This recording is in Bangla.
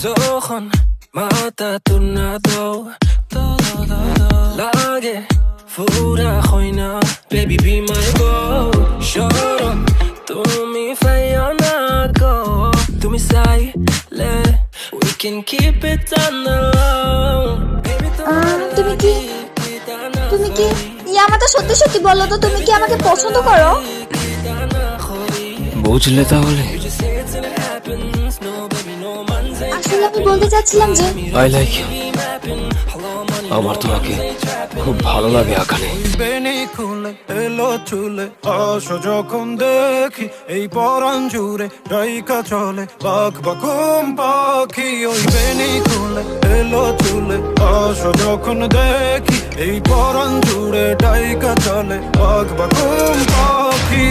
যখন মাথা তুনা দাও লাগে ফুরা হয় না baby be my girl শরম তুমি ফাইয়া না গো তুমি চাইলে we can keep it on the low তুমি কি ইয়ামাতা সত্যি সত্যি বলো তো, তুমি কি আমাকে পছন্দ করো? বুঝলে তাহলে আসলে আমি বলতে চাচ্ছিলাম যে I like you আমার তোমাকে খুব ভালো লাগে আকানে বেনি খুলে এলো চুলে আসো যখন দেখি এই পরাণ জুড়ে ডাইকা চলে বাঘ বাকুম পাখি ওই বেনি খুলে এলো চুলে আসো যখন দেখি এই পরাণ জুড়ে ডাইকা চলে বাঘ বাকুম পাখি